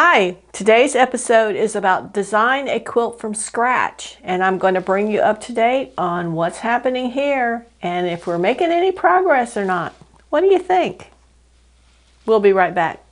Hi, today's episode is about design a quilt from scratch, and I'm going to bring you up to date on what's happening here and if we're making any progress or not. What do you think? We'll be right back.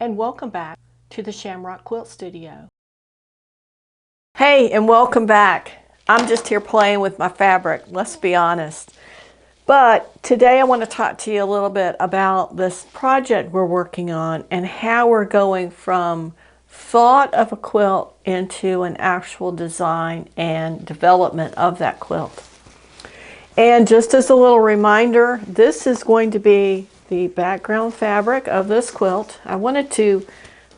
And welcome back to the Shamrock Quilt Studio. Hey, and welcome back. I'm just here playing with my fabric, let's be honest. But today I want to talk to you a little bit about this project we're working on and how we're going from thought of a quilt into an actual design and development of that quilt. And just as a little reminder, this is going to be the background fabric of this quilt. I wanted to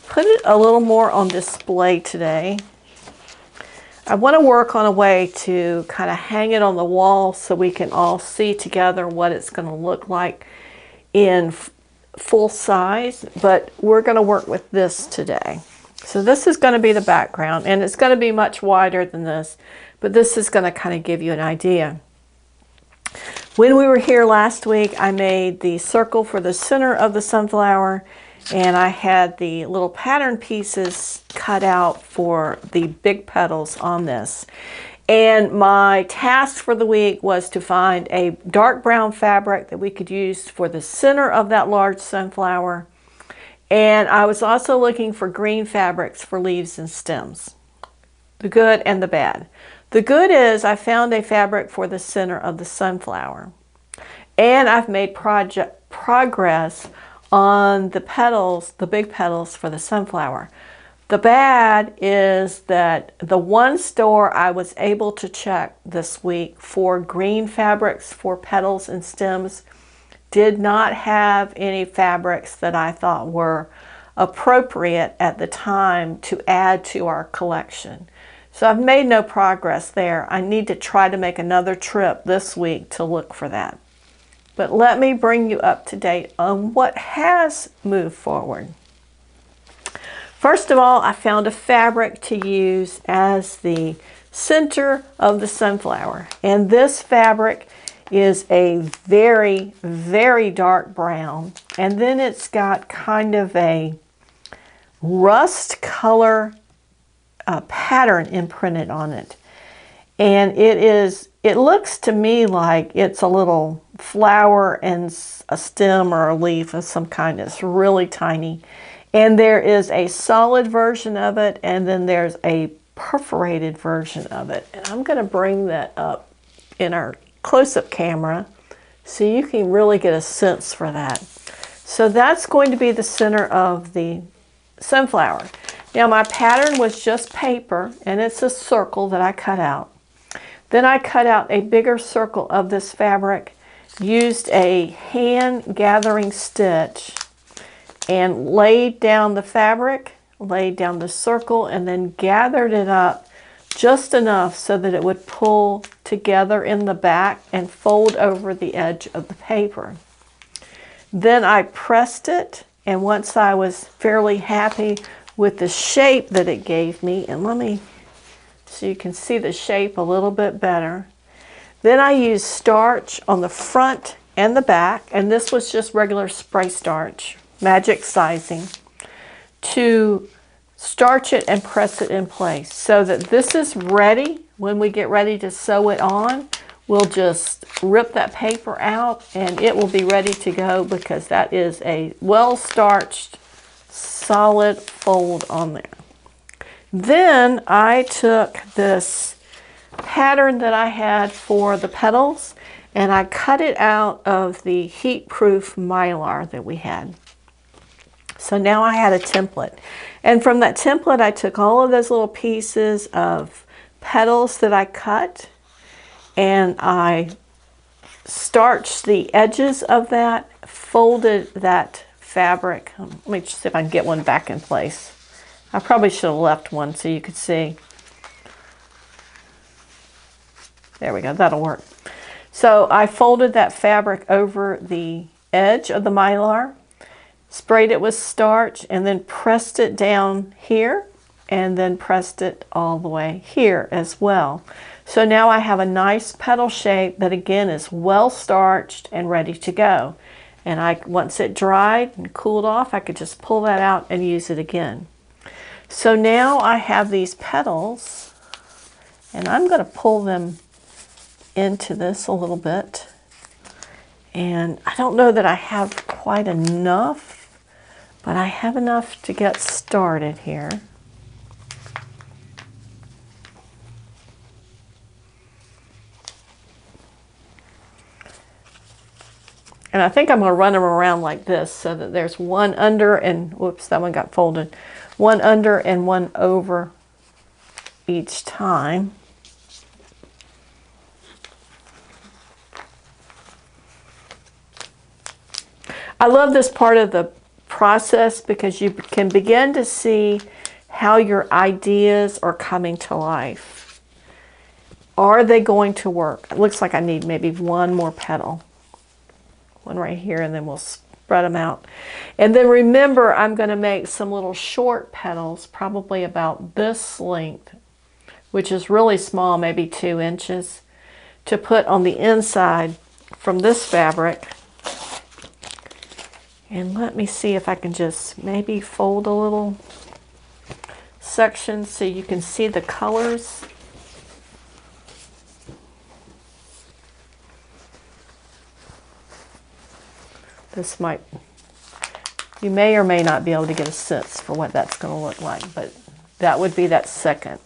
put it a little more on display today. I want to work on a way to kind of hang it on the wall so we can all see together what it's going to look like in full size, but we're going to work with this today. So this is going to be the background, and it's going to be much wider than this, but this is going to kind of give you an idea. When we were here last week, I made the circle for the center of the sunflower, and I had the little pattern pieces cut out for the big petals on this. And my task for the week was to find a dark brown fabric that we could use for the center of that large sunflower. And I was also looking for green fabrics for leaves and stems, the good and the bad. The good is I found a fabric for the center of the sunflower. And I've made progress on the petals, the big petals for the sunflower. The bad is that the one store I was able to check this week for green fabrics for petals and stems did not have any fabrics that I thought were appropriate at the time to add to our collection. So I've made no progress there. I need to try to make another trip this week to look for that. But let me bring you up to date on what has moved forward. First of all, I found a fabric to use as the center of the sunflower. And this fabric is a very, very dark brown. And then it's got kind of a rust color pattern imprinted on it. And it looks to me like it's a little flower and a stem or a leaf of some kind. It's really tiny. And there is a solid version of it, and then there's a perforated version of it. And I'm going to bring that up in our close-up camera so you can really get a sense for that. So that's going to be the center of the sunflower. Now my pattern was just paper, and it's a circle that I cut out. Then I cut out a bigger circle of this fabric, used a hand gathering stitch, and laid down the fabric, laid down the circle, and then gathered it up just enough so that it would pull together in the back and fold over the edge of the paper. Then I pressed it, and once I was fairly happy with the shape that it gave me, and let me, so you can see the shape a little bit better. Then I used starch on the front and the back, and this was just regular spray starch, magic sizing, to starch it and press it in place so that this is ready. When we get ready to sew it on, we'll just rip that paper out and it will be ready to go, because that is a well-starched, solid fold on there. Then I took this pattern that I had for the petals and I cut it out of the heat-proof mylar that we had. So now I had a template. And from that template I took all of those little pieces of petals that I cut, and I starched the edges of that, folded that fabric. Let me just see if I can get one back in place. I probably should have left one so you could see. There we go, that'll work. So I folded that fabric over the edge of the mylar, sprayed it with starch, and then pressed it down here, and then pressed it all the way here as well. So now I have a nice petal shape that again is well starched and ready to go. And once it dried and cooled off, I could just pull that out and use it again. So now I have these petals, and I'm going to pull them into this a little bit. And I don't know that I have quite enough, but I have enough to get started here. And I think I'm going to run them around like this so that there's one under and, whoops, that one got folded. One under and one over each time. I love this part of the process because you can begin to see how your ideas are coming to life. Are they going to work? It looks like I need maybe one more petal. One right here, and then we'll spread them out. And then remember, I'm going to make some little short petals, probably about this length, which is really small, maybe 2 inches, to put on the inside from this fabric. And let me see if I can just maybe fold a little section so you can see the colors. This might, you may or may not be able to get a sense for what that's going to look like, but that would be that second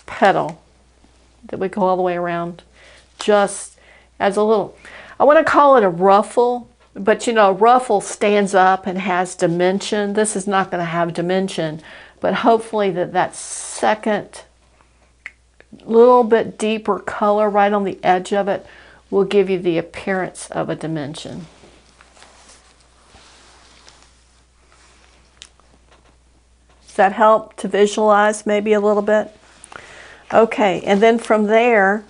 petal that would go all the way around, just as a little, I want to call it a ruffle, but you know, a ruffle stands up and has dimension. This is not going to have dimension, but hopefully that second little bit deeper color right on the edge of it will give you the appearance of a dimension. Does that help to visualize maybe a little bit? Okay, and then from there,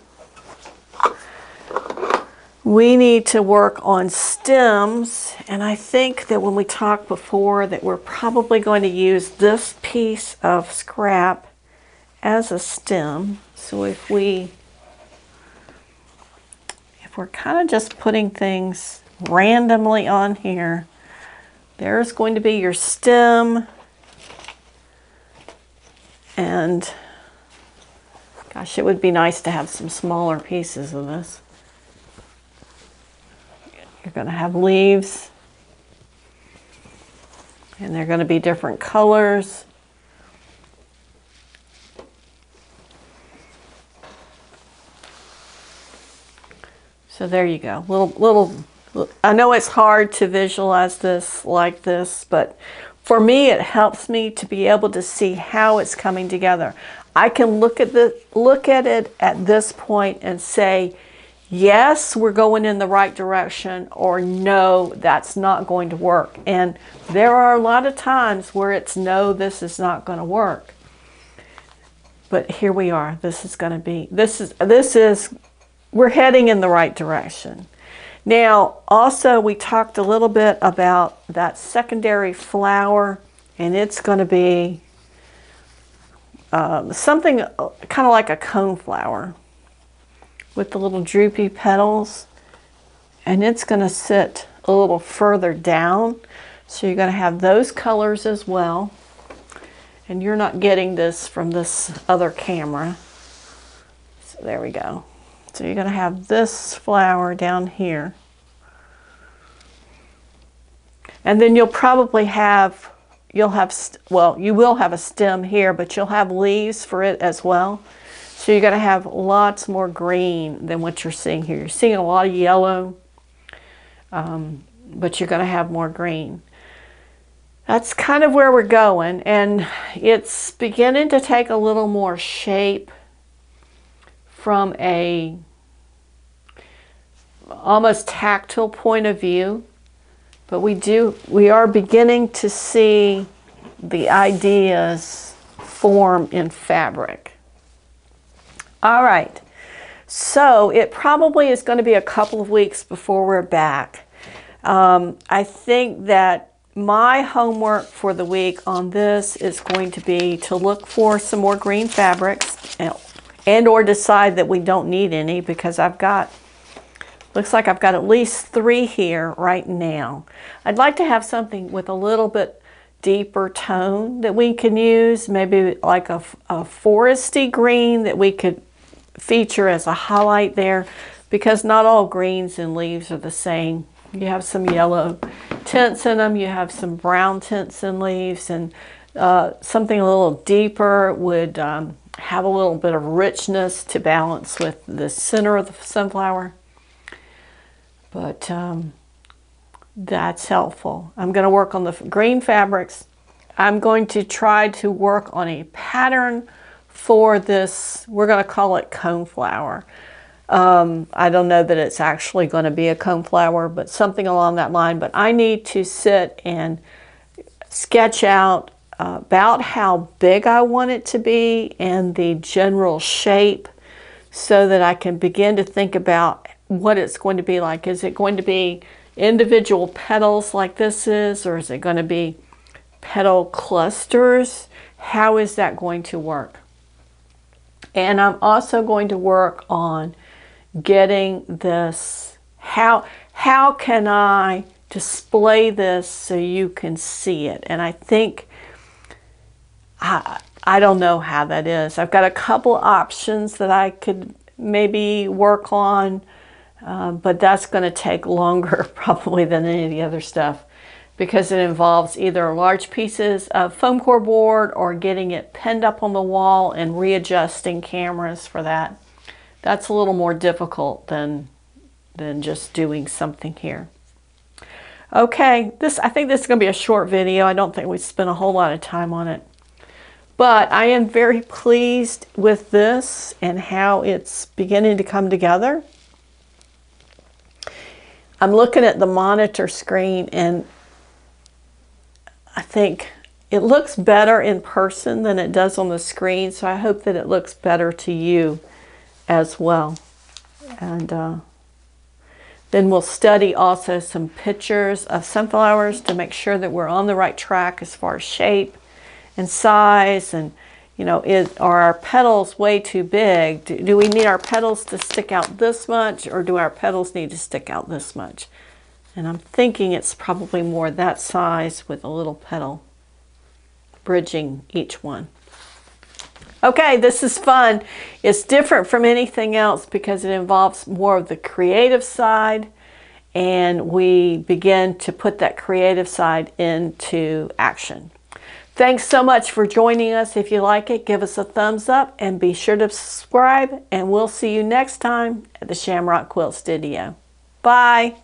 we need to work on stems. And I think that when we talked before that we're probably going to use this piece of scrap as a stem. So if we're kind of just putting things randomly on here, there's going to be your stem. And gosh, it would be nice to have some smaller pieces of this. You're going to have leaves, and they're going to be different colors. So there you go. Little. I know it's hard to visualize this like this, but for me, it helps me to be able to see how it's coming together. I can look at it at this point and say, yes, we're going in the right direction, or no, that's not going to work. And there are a lot of times where it's no, this is not going to work. But here we are. This is going to be, we're heading in the right direction. Now, also, we talked a little bit about that secondary flower, and it's going to be something kind of like a coneflower with the little droopy petals, and it's going to sit a little further down. So you're going to have those colors as well, and you're not getting this from this other camera. So there we go. So you're going to have this flower down here. And then you'll probably have, you will have a stem here, but you'll have leaves for it as well. So you're going to have lots more green than what you're seeing here. You're seeing a lot of yellow, but you're going to have more green. That's kind of where we're going, and it's beginning to take a little more shape from a almost tactile point of view, but we are beginning to see the ideas form in fabric. All right, so it probably is going to be a couple of weeks before we're back. I think that my homework for the week on this is going to be to look for some more green fabrics and or decide that we don't need any, because looks like I've got at least 3 here right now. I'd like to have something with a little bit deeper tone that we can use, maybe like a foresty green that we could feature as a highlight there, because not all greens and leaves are the same. You have some yellow tints in them, you have some brown tints in leaves, and something a little deeper would have a little bit of richness to balance with the center of the sunflower. But that's helpful. I'm going to work on the green fabrics. I'm going to try to work on a pattern for this. We're going to call it coneflower. I don't know that it's actually going to be a coneflower, but something along that line. But I need to sit and sketch out about how big I want it to be and the general shape, so that I can begin to think about what it's going to be like. Is it going to be individual petals like this is, or is it going to be petal clusters? How is that going to work? And I'm also going to work on getting this, how can I display this so you can see it? And I think, I don't know how that is. I've got a couple options that I could maybe work on, but that's going to take longer probably than any of the other stuff, because it involves either large pieces of foam core board or getting it pinned up on the wall and readjusting cameras for that. That's a little more difficult than just doing something here. Okay, I think this is going to be a short video. I don't think we spent a whole lot of time on it. But I am very pleased with this and how it's beginning to come together. I'm looking at the monitor screen and I think it looks better in person than it does on the screen, so I hope that it looks better to you as well. And then we'll study also some pictures of sunflowers to make sure that we're on the right track as far as shape and size, and are our petals way too big? Do we need our petals to stick out this much, or do our petals need to stick out this much? And I'm thinking it's probably more that size with a little petal bridging each one. Okay, this is fun. It's different from anything else because it involves more of the creative side, and we begin to put that creative side into action. Thanks so much for joining us. If you like it, give us a thumbs up and be sure to subscribe, and we'll see you next time at the Shamrock Quilt Studio. Bye.